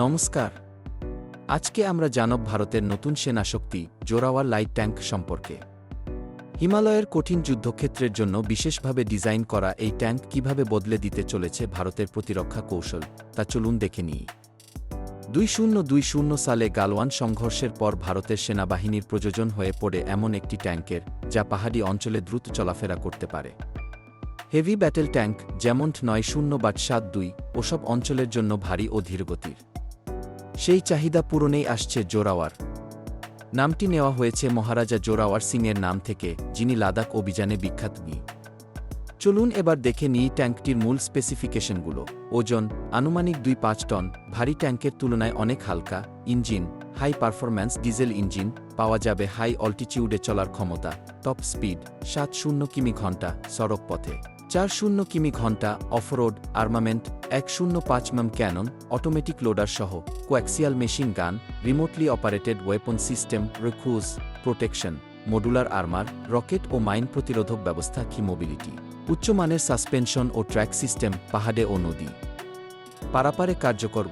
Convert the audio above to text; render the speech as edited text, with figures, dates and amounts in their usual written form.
নমস্কার। আজকে আমরা জানব ভারতের নতুন সেনাশক্তি জোরাওয়ার লাইট ট্যাঙ্ক সম্পর্কে। হিমালয়ের কঠিন যুদ্ধক্ষেত্রের জন্য বিশেষভাবে ডিজাইন করা এই ট্যাঙ্ক কিভাবে বদলে দিতে চলেছে ভারতের প্রতিরক্ষা কৌশল, তা চলুন দেখে নিই। 2020 সালে গালওয়ান সংঘর্ষের পর ভারতের সেনাবাহিনীর প্রয়োজন হয়ে পড়ে এমন একটি ট্যাঙ্কের, যা পাহাড়ি অঞ্চলে দ্রুত চলাফেরা করতে পারে। হেভি ব্যাটেল ট্যাঙ্ক যেমন 90-72 ওসব অঞ্চলের জন্য ভারী ও ধীরগতির। সেই চাহিদা পূরণেই আসছে জোরাওয়ার। নামটি নেওয়া হয়েছে মহারাজা জোরাওয়ার সিংয়ের নাম থেকে, যিনি লাদাখ অভিযানে বিখ্যাত। চলুন এবার দেখে নিই ট্যাঙ্কটির মূল স্পেসিফিকেশনগুলো। ওজন আনুমানিক 2-5 টন, ভারী ট্যাঙ্কের তুলনায় অনেক হালকা। Engine high performance diesel engine, পাওয়া যাবে হাই অল্টিটিউডে চলার ক্ষমতা। টপ স্পিড 70 কিমি ঘন্টা সড়ক পথে, 40 কিমি ঘন্টা offroad. Armament 105 mm cannon, automatic loader সহ, coaxial machine gun, remotely operated weapon system, crew protection, modular armour, rocket ও মাইন প্রতিরোধক ব্যবস্থা। কি মোবিলিটি, উচ্চমানের সাসপেনশন ও ট্র্যাক সিস্টেম, পাহাড়ে ও নদী পারাপারে কার্যকর।